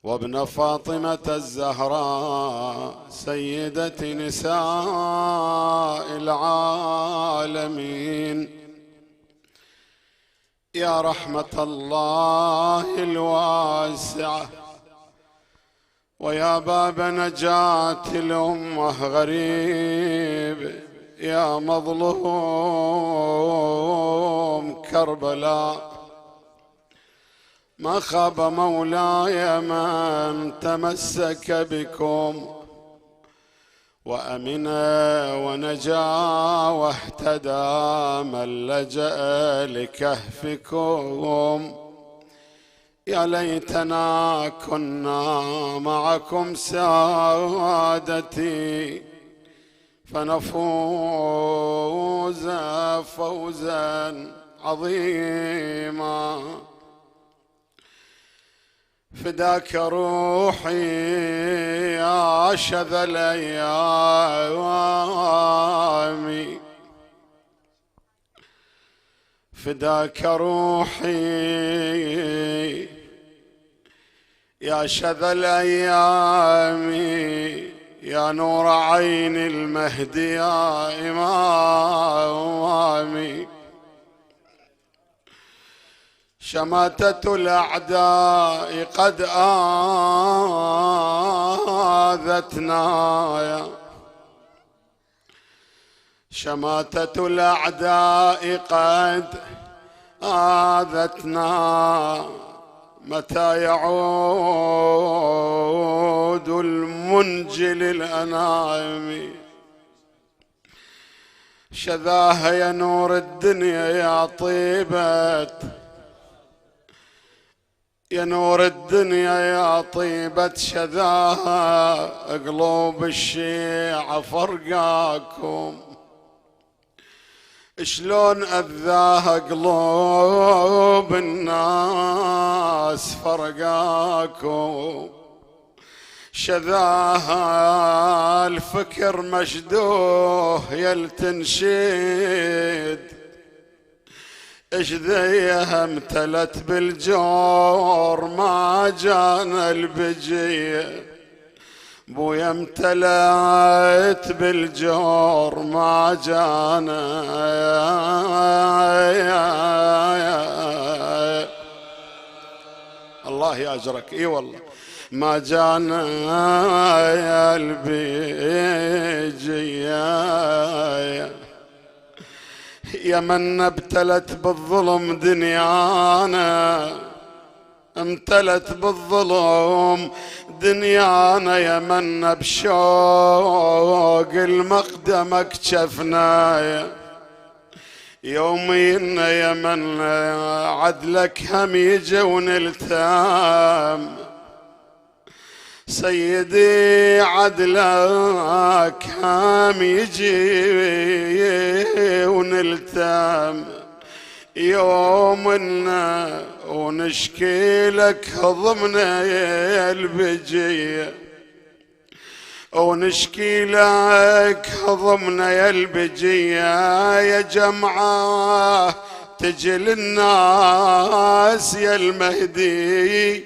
وابن فاطمة الزهراء سيدة نساء العالمين. يا رحمة الله الواسعة، ويا باب نجاة الأمة غريب، يا مظلوم كربلاء، ما خاب مولاي من تمسك بكم وأمن ونجا واهتدى من لجأ لكهفكم. يا ليتنا كنا معكم سادتي فنفوز فوزا عظيما. فداك روحي يا شذا الأيام، فداك روحي يا شذا الأيام، يا نور عين المهدي يا إمامي. شماتة الأعداء قد آذتنا، شماتة الأعداء قد آذتنا، متى يعود المنجي للأنام. شذاها يا نور الدنيا يا طيبة، يا نور الدنيا يا طيبة شذاها، قلوب الشيعة فرقاكم، شلون أذاها قلوب الناس فرقاكم. شذاها الفكر مشدوه يلتنشيد، اش ذيها امتلت بالجور ما جانا البجية، بويا امتلت بالجور ما جانا. الله يأجرك، اي والله ما جانا يا البيجية. يا من ابتلت بالظلم دنيانا، امتلت بالظلم دنيانا، يا من بشوق المقدم كشفنا، يومينا يا من عدلك هم يجي ونلتام. سيدي عدلك هم يجي ونلتام يومنا، ونشكي لك ضمنا يا البجية، ونشكي لك ضمنا يا البجية. يا جمعة تجي للناس يا المهدي،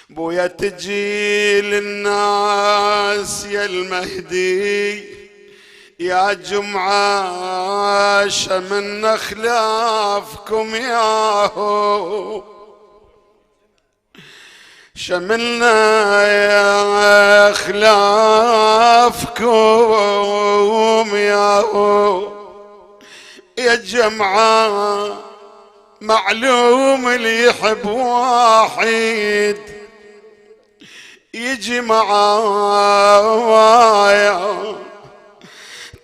بويا تجي للناس يا المهدي. يا جمعة شمن خلافكم ياهو، شملنا يا خلافكم ياهو. يا جمعة معلوم اللي يحب واحد يجي معايا.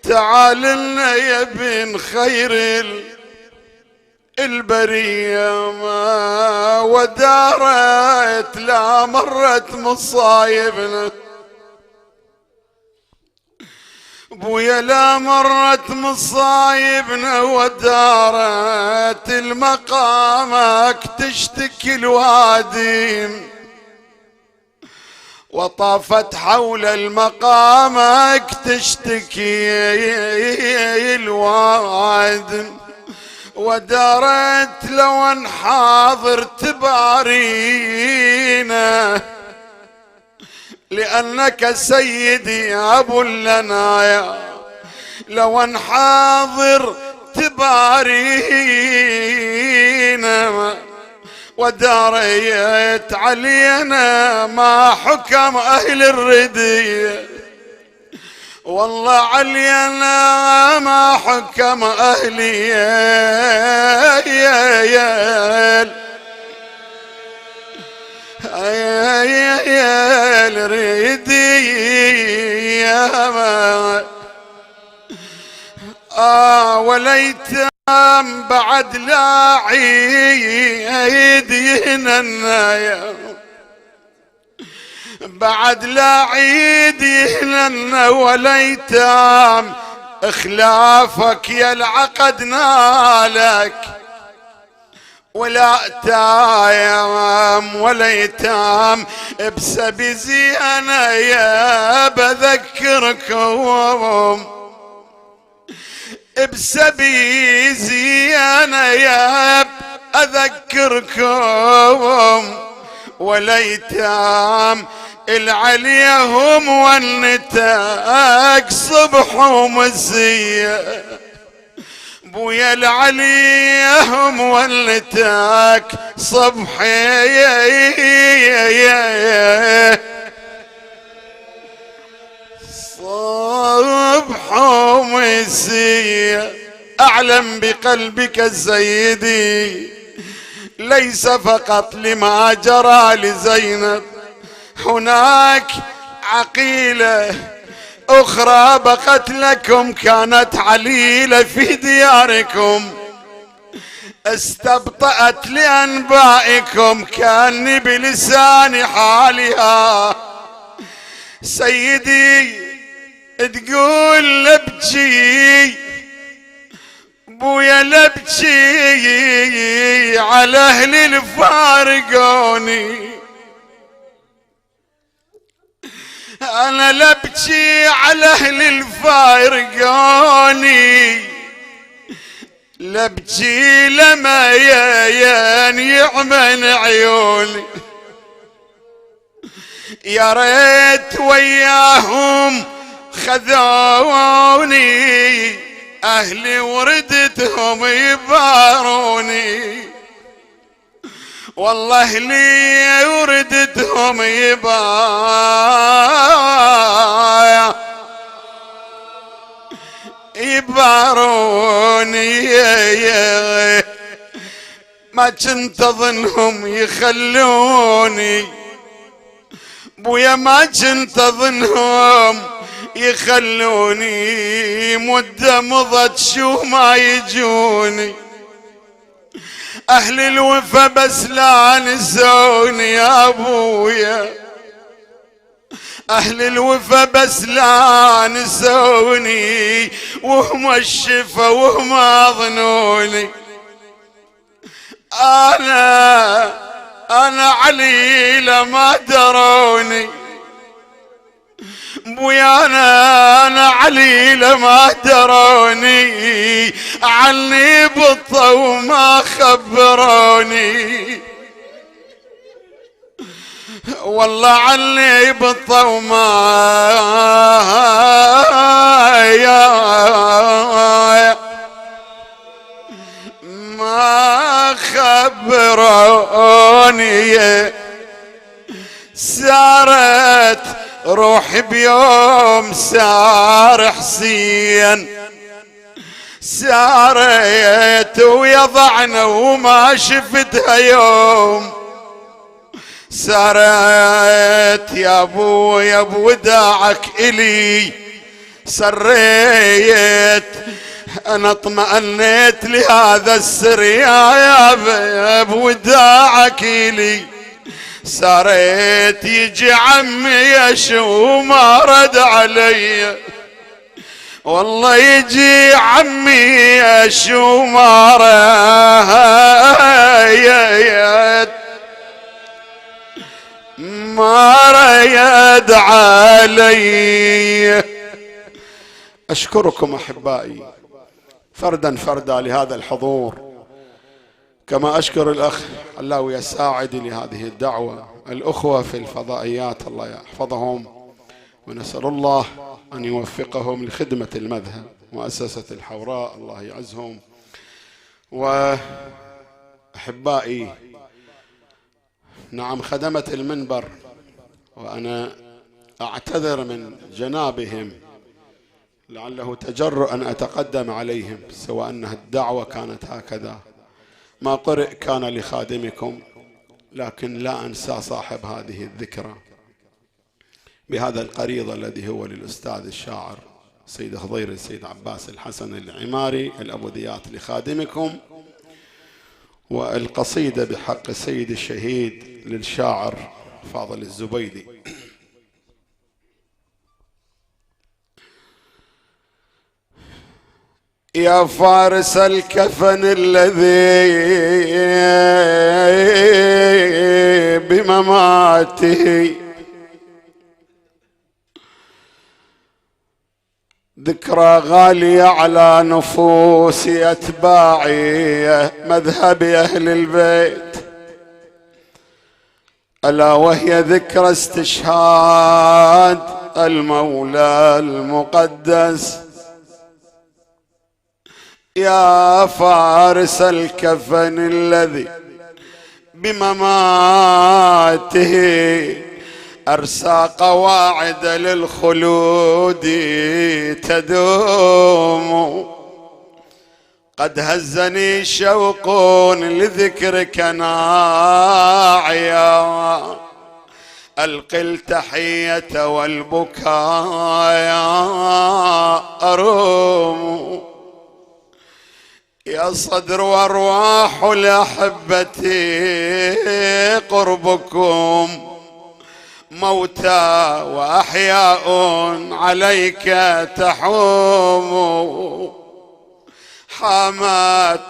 تعال لنا يا بن خير البرية، ما ودارت لا مرت مصايبنا، بويا لا مرت مصايبنا ودارت المقامك تشتكي الوادي، وطافت حول المقامك تشتكي الواد، ودارت لو انحاضر تبارينا لأنك سيدي يا أبو لنا، لو أن حاضر تبارينا وداريت علينا ما حكم أهل الردية، والله علينا ما حكم أهلي يا الردية. وليتام بعد لا عيد يهننا، بعد لا عيد يهننا، وليتام اخلافك يا العقد نالك، ولا تايم وليتام بسبي زينة يا بذكركم، بسبي زينة يا أذكركم، وليتام العليهم والنتاج صبح ومسية، بويا العليهم والنتاك صبحي صبح ومسية. أعلم بقلبك سيدي ليس فقط لما جرى لزينب، هناك عقيلة أخرى بقت لكم، كانت عليلة في دياركم، استبطأت لأنبائكم كأني بلسان حالها. سيدي تقول لبكي بويا لبكي على أهل الفارقوني، أنا لبكي على أهل الفارقوني، لبكي لما يعمل عيوني، يا ريت وياهم خذوني أهلي وردتهم يباروني، والله أهلي وردتهم يباروني، ما كنت أظنهم يخلوني بويا، ما كنت أظنهم يخلوني، مدة مضت شو ما يجوني، أهل الوفا بس لا نسوني يا أبويا، أهل الوفا بس لا نسوني، وهم الشفا وهم أظنوني، أنا عليلة ما دروني بويا، أنا عليلة ما دروني، عني بطة وما خبروني، والله عني بطة وما خبروني. سارت روح بيوم سار حسين، سارت ويضعنا وما شفتها يوم، سارت يا ابو وداعك الي، سريت انا اطمأنيت لهذا السر يا بوداعك الي، ساريت يجي عمي يشو ما رد علي، والله يجي عمي يشو ما رد علي. أشكركم أحبائي فردا فردا لهذا الحضور، كما أشكر الأخ علاوي الساعدي لهذه الدعوة، الأخوة في الفضائيات الله يحفظهم، ونسأل الله أن يوفقهم لخدمة المذهب. مؤسسة الحوراء الله يعزهم. وأحبائي، نعم خدمة المنبر، وأنا أعتذر من جنابهم لعله تجرؤ أن أتقدم عليهم، سواء أنها الدعوة كانت هكذا. ما قرئ كان لخادمكم، لكن لا أنسى صاحب هذه الذكرى بهذا القريض الذي هو للأستاذ الشاعر سيد خضير السيد عباس الحسن العماري الأبوذيات لخادمكم، والقصيدة بحق السيد الشهيد للشاعر فاضل الزبيدي. يا فارس الكفن الذي بمماته ذكرى غالية على نفوس أتباعي مذهب أهل البيت، ألا وهي ذكرى استشهاد المولى المقدس. يا فارس الكفن الذي بمماته أرسى قواعد للخلود تدوم، قد هزني شوق لذكرك ناعيا، ألقي التحية والبكاء أروم. يا صدر وارواح الأحبة قربكم، موتى وأحياء عليك تحوم. حامت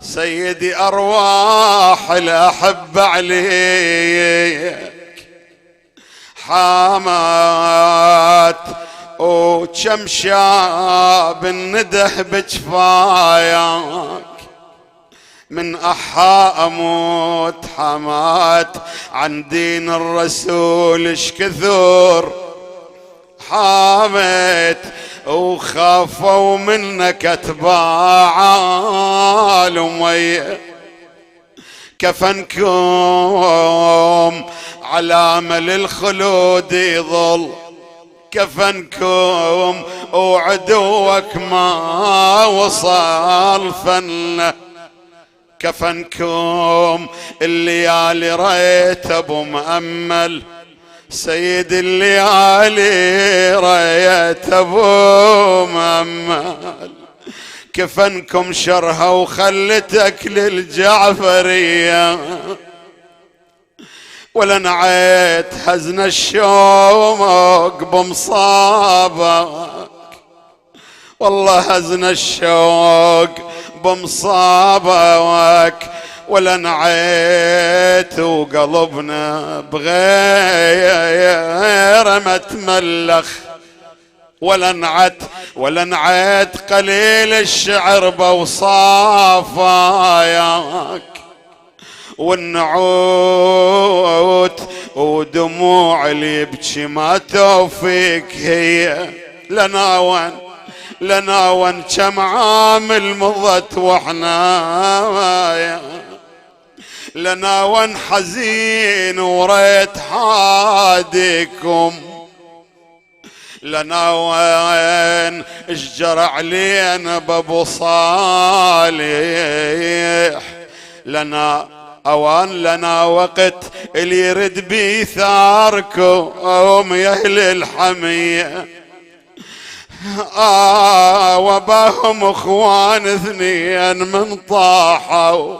سيدي أرواح الأحبة عليك، حامت وكم شاب النده بجفاياك، من أحا أموت حمات عن دين الرسول اش كثر حامت، وخافوا منك اتباع الأمية. كفنكم علامة للخلود يظل، كفنكم وعدوك ما وصل فنه، كفنكم الليالي ريت ابو مأمل، سيد الليالي ريت ابو مأمل. كفنكم شرها وخلتك للجعفرية، ولا نعيت حزن الشوق بمصابك، والله حزن الشوق بمصابك، ولا نعيت وقلبنا بغير ما تملخ، ولا نعيت قليل الشعر بوصافاك، والنعوت ودموع اللي يبكي ما توفيق هي. لنا وان كم عامل مضت واحنا، لنا وان حزين وريت حادكم، لنا وين اشجر علينا بابو صالح، لنا اوان لنا وقت اللي يرد بيثاركم يا اهل الحمية. وباهم اخوان اثنين من طاحوا،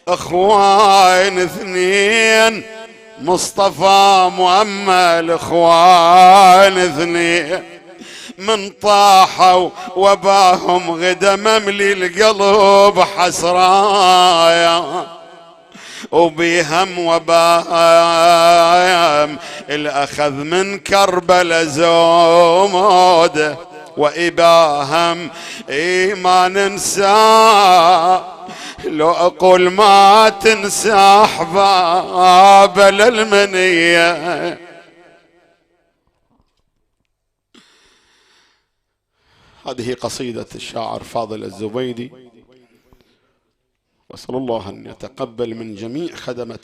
اخوان اثنين مصطفى مؤمل، اخوان اثنين من طاحوا، وباهم غدا مملي القلب حسرايا، وبيهم وباهم الأخذ من كربلا زومود، وإباهم ما ننسى لو أقول ما تنسى أحباب للمنية. هذه قصيدة الشاعر فاضل الزبيدي، وأسأل الله أن يتقبل من جميع خدمة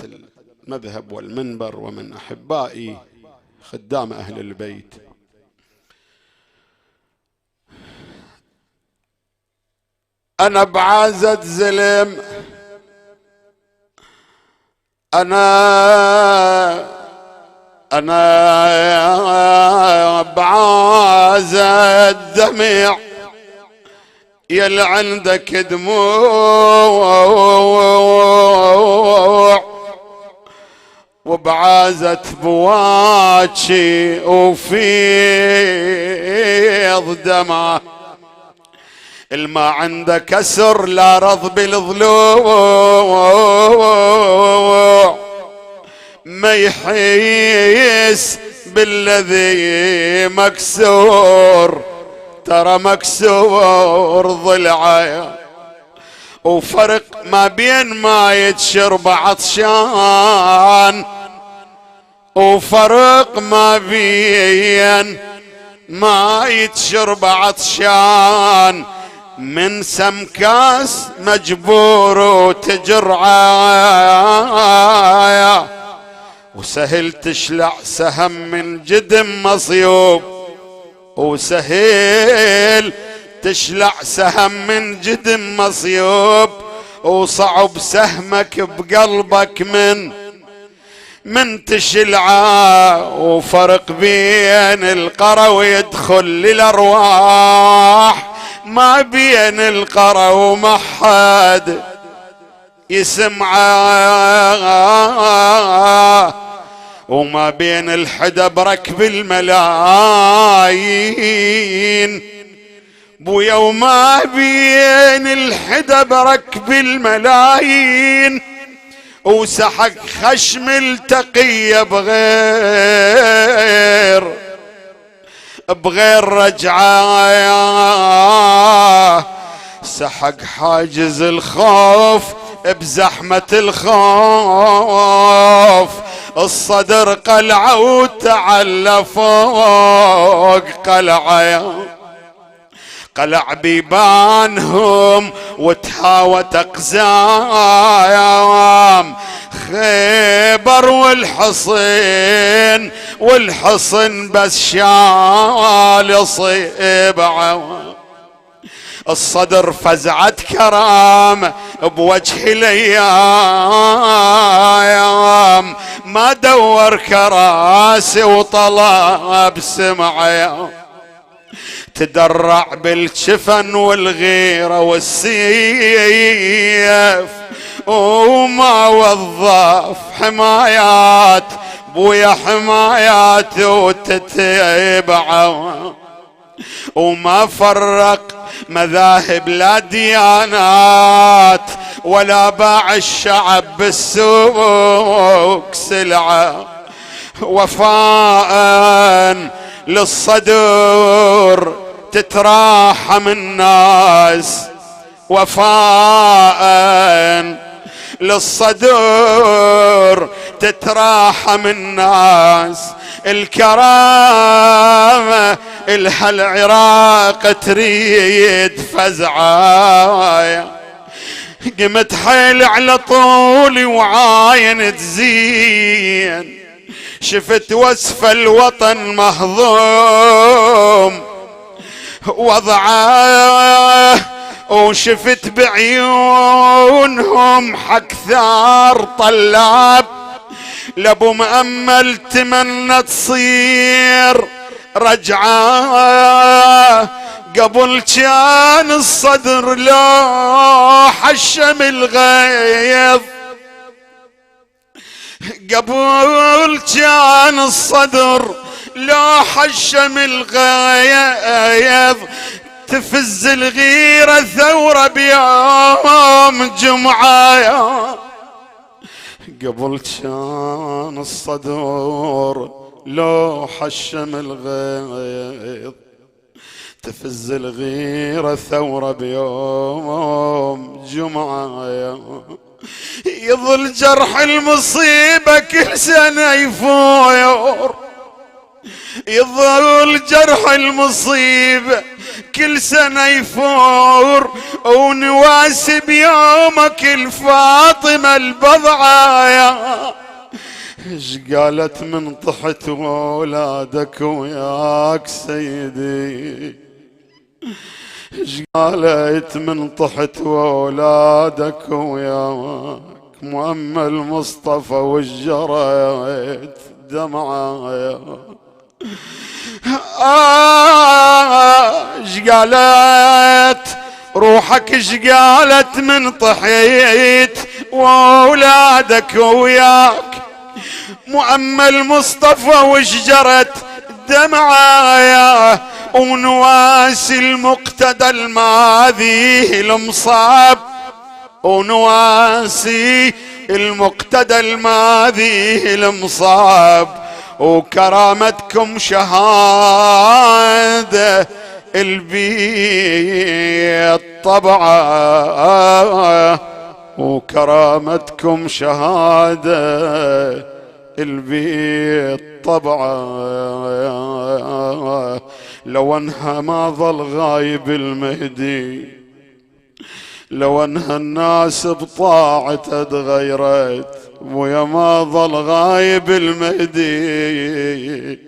المذهب والمنبر ومن أحبائي خدام أهل البيت. أنا بعازة زلم، أنا بعازة دمع، يل عندك دموع وبعازة بواجي وفيض دمع. الما عنده كسر لا رض بالضلوع، ما يحيس بالذي مكسور، ترى مكسور ضلعه. وفرق ما بين ما يتشرب عطشان، وفرق ما بين ما يتشرب عطشان، من سمكاس مجبور وتجرعه. وسهل تشلع سهم من جدم مصيوب، وسهل تشلع سهم من جدم مصيوب، وصعب سهمك بقلبك من تشلعه. وفرق بين القرى ويدخل للأرواح، ما بين القرى وما حد يسمعه، وما بين الحدا بركب الملايين بويا، وما بين الحدا بركب الملايين. وسحق خشم التقية بغير رجعه، سحق حاجز الخوف بزحمة الخوف. الصدر قلعة وتعلى فوق قلعة، قلع بيبانهم وتهاوت أقزام. خيبر والحصن بس شال صيبعه. الصدر فزعة كرام بوجه الايام، ما دور كراسي وطلب سمعه. تدرع بالجفن والغيرة والسيف، وما وظف حمايات بويا حمايات وتتبعه. وما فرق مذاهب لا ديانات، ولا باع الشعب بالسوق سلعة. وفاء للصدور تتراحم الناس، وفاء للصدور تتراحم الناس. الكرامة إلها العراق تريد فزعايا، قمت حيل على طولي وعاين تزين. شفت وصف الوطن مهضوم وضعه، وشفت بعيونهم حق ثار طلاب. لابو مأمل تمنى تصير رجعه، قبل كان الصدر لوح الشم الغيظ. قبل كان الصدر لوح الشم الغيظ. تفز الغيرة ثورة بيوم جمعة. قبل كان الصدر لوح الشم الغيظ. تفز الغيرة ثورة بيوم جمعة، يظل جرح المصيبة كل سنة يفور، يظل جرح المصيبة كل سنة يفور، ونواسي بيومك الفاطمة البضعة. ايش قالت من طحت وولادك وياك سيدي، ايش قالت من طحت وولادك وياك مؤمل مصطفى وجريت دمعة. ايش قالت روحك، ايش قالت من طحيت وولادك وياك مؤمل مصطفى وشجرت دمعة، ونواسي المقتدى الماذي المصاب، ونواسي المقتدى الماذي المصاب، وكرامتكم شهادة البيت طبعا، وكرامتكم شهادة البيت طبعا. لو انها ما ظل غايب المهدي، لو انها الناس بطاعته تغيرت، ويا ما ظل غايب المهدي،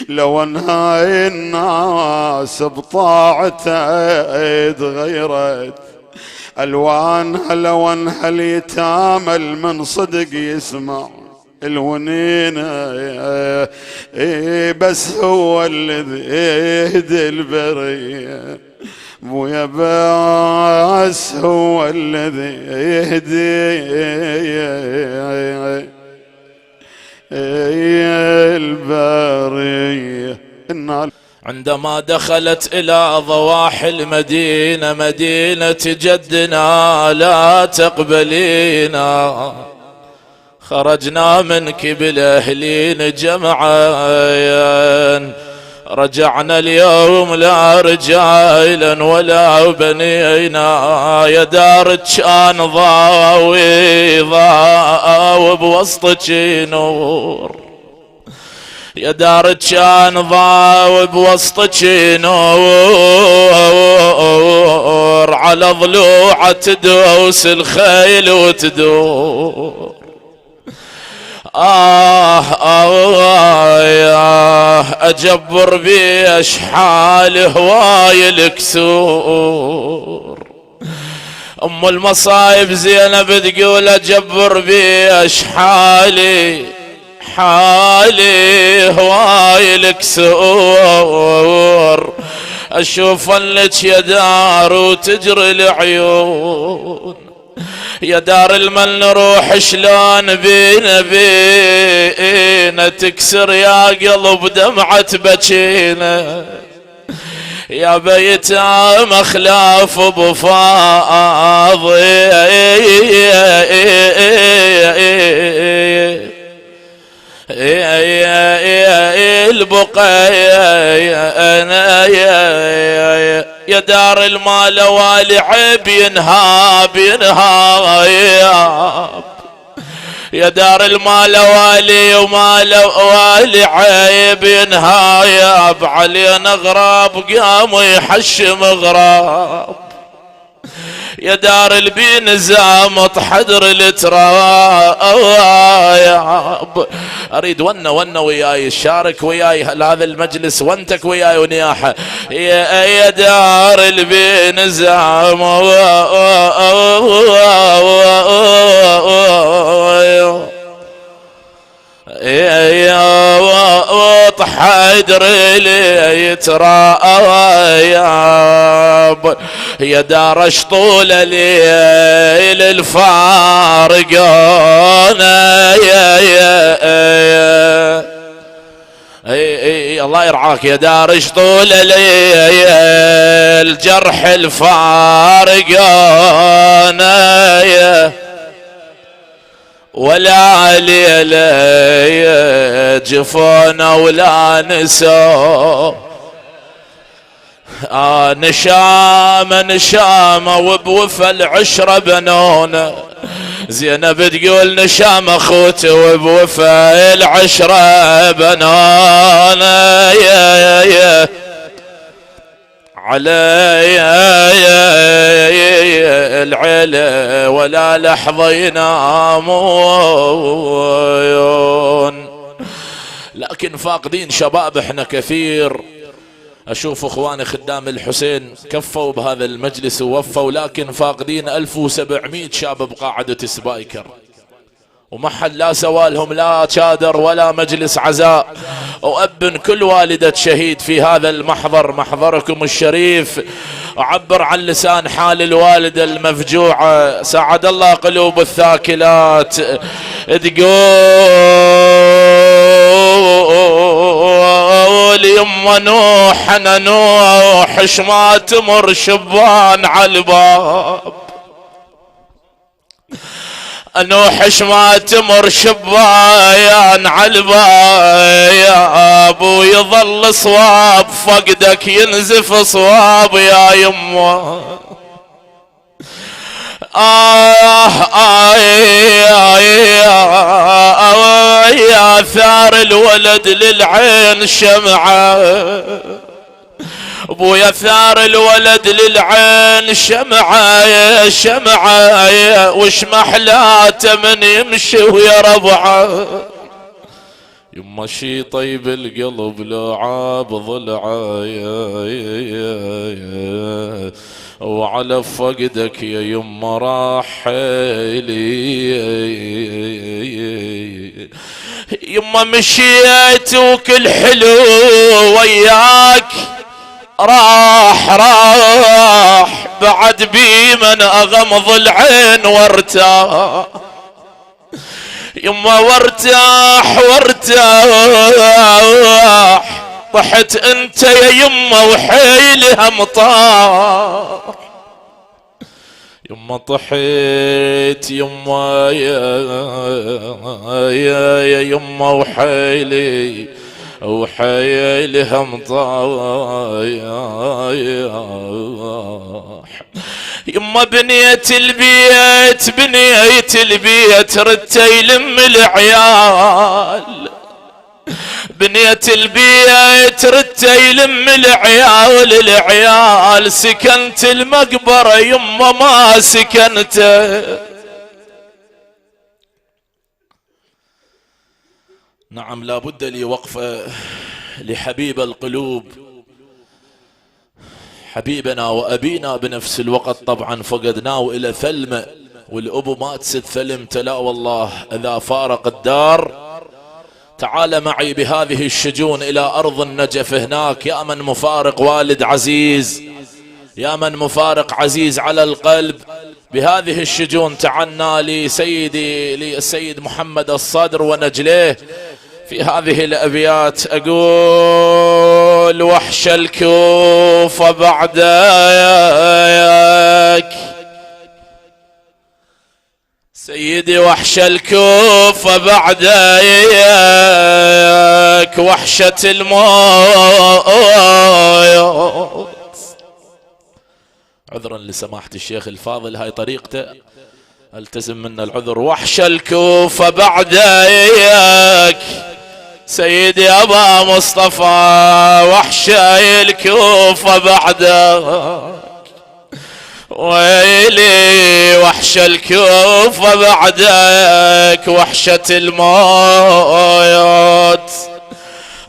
لو انها الناس بطاعته تغيرت، الوانها لو انها اليتامى من صدق يسمع الونينة، بس هو الذي يهدي البرية، بويا بس هو الذي يهدي البرية. عندما دخلت إلى ضواحي المدينة، مدينة جدنا لا تقبلينا، خرجنا منك بالأهلين جمعا، رجعنا اليوم لا رجالا ولا بنينا، يا دار كان ضاوي بوسطك نور، يا دار كان ضاوي بوسطك نور، على ضلوعة تدوس الخيل وتدور. يا أجبر بأشحال هواي الكسور، أم المصايب زينب تقول أجبر بأشحالي حالي هواي الكسور، أشوف لك يا دار وتجري العيون، يا دار المن نروح شلون بينا بينا، تكسر يا قلب دمعة بكينا، يا بيت مخلاف ابو فاضي البقايا انا يا دار المال والي عيب ينهاب يا دار المال والي ومال والي عيب ينهاب، علينا غراب قاموا يحشم غراب، يا دار البين زامط حدر التراب. اريد ون وياي الشارك وياي هذا المجلس وانتك وياي ونياحه، يا دار البين زامط وط حدر التراب، يا دار شطول ليل الفارقون، الله يرعاك، يا دار شطول ليل جرح الفارقون، ولا ليلة جفونا ولا نسوا، نشامة وبوفى العشرة بنونا. زينب تقول نشامة اخوتي وبوفى العشرة بنونا. يا علي العيلة ولا لحظة ينامون. لكن فاقدين شباب احنا كثير. اشوف اخواني خدام الحسين كفوا بهذا المجلس ووفوا، لكن فاقدين 1700 شاب بقاعدة سبايكر، وما حد لا سوالهم لا شادر ولا مجلس عزاء. وأبن كل والدة شهيد في هذا المحضر، محضركم الشريف، أعبر عن لسان حال الوالدة المفجوعة ساعد الله قلوب الثاكلات. تقول يما نوح أنا نوح ما تمر شبان عالباب، نوحش ما تمر شبايان عالباب، ويظل صواب فقدك ينزف صواب يا يمه. يا ثار الولد للعين شمعة، ابويا ثار الولد للعين شمعة شمعة، وش محلاته من يمشي ويا ربعه. يما شي طيب القلب لعاب ضلعه، وعلى فقدك يا يما راحلي. يما مشيت وكل حلو وياك راح بعد بي من اغمض العين وارتاح. يما وارتاح طحت انت يا يما وحيلها مطاح. يما طحيت يما يا يما وحيلها مطاح. يما بنيت البيت رتي يلم العيال، بنيت البيت رتي يلم العيال، سكنت المقبرة يما ما سكنت. نعم لابد لي وقفة لحبيب القلوب، حبيبنا وأبينا بنفس الوقت. طبعا فقدناه إلى ثلمة، والأبو ما تسد ثلمته، لا والله. إذا فارق الدار تعال معي بهذه الشجون إلى أرض النجف هناك. يا من مفارق والد عزيز، يا من مفارق عزيز على القلب، بهذه الشجون تعنى لي سيدي السيد محمد الصدر ونجليه في هذه الأبيات. أقول وحش الكوفة بعدك سيدي، وحش الكوفة بعدك، وحشة الموت. عذرا لسماحة الشيخ الفاضل، هاي طريقته التزم منا العذر. وحش الكوفة بعدك سيدي أبا مصطفى، وحشة الكوفة بعدك ويلي، وحش الكوفة بعدك، وحشة الموت.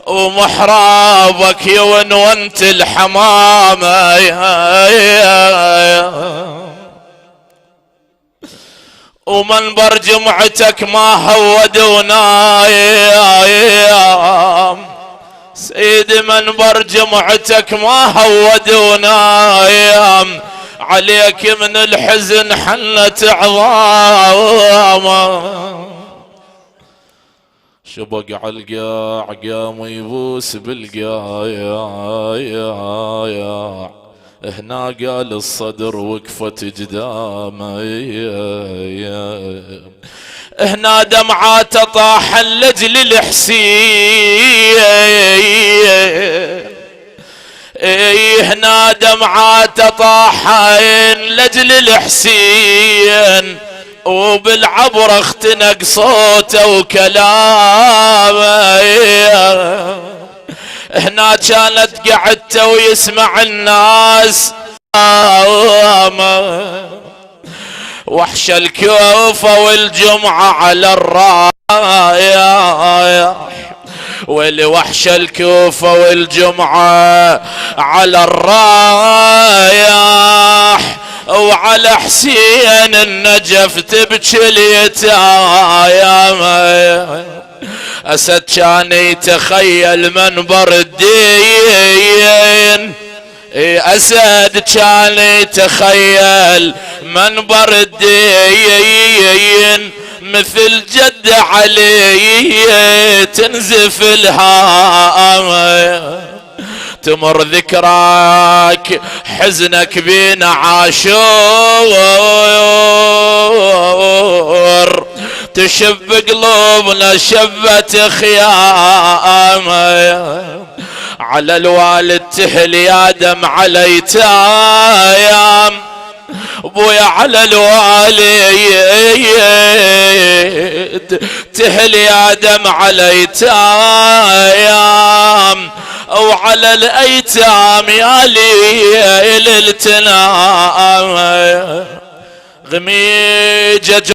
ومحرابك يونونت الحمامة ومنبر جمعتك ما هودونا سيدي، منبر جمعتك ما هودونا، عليك من الحزن حلت عظام. شبق عالقاع قام يبوس بالقاع، هنا قال الصدر وقفت قدامه، هنا دمعات طاح لجل الحسين، هنا دمعات طاحين لجل الحسين، وبالعبر اختنق صوته وكلامه. هنا كانت قعدته ويسمع الناس وحش الكوفة والجمعة على الرايح، ولوحش الكوفة والجمعة على الرايح، وعلى حسين النجف تبكي اليتايم. أسد كان يتخيل منبر الدين، أسد كان يتخيل منبر الدين، مثل جد علي تنزف الهام. تمر ذكراك حزنك بين عاشور، تشب قلوبنا شبة خيام. على الوالد تهل يا دم على ايتام، ابويا على الوالد تهل يا دم على ايتام، وعلى الايتام يا ليل التنام. غميجة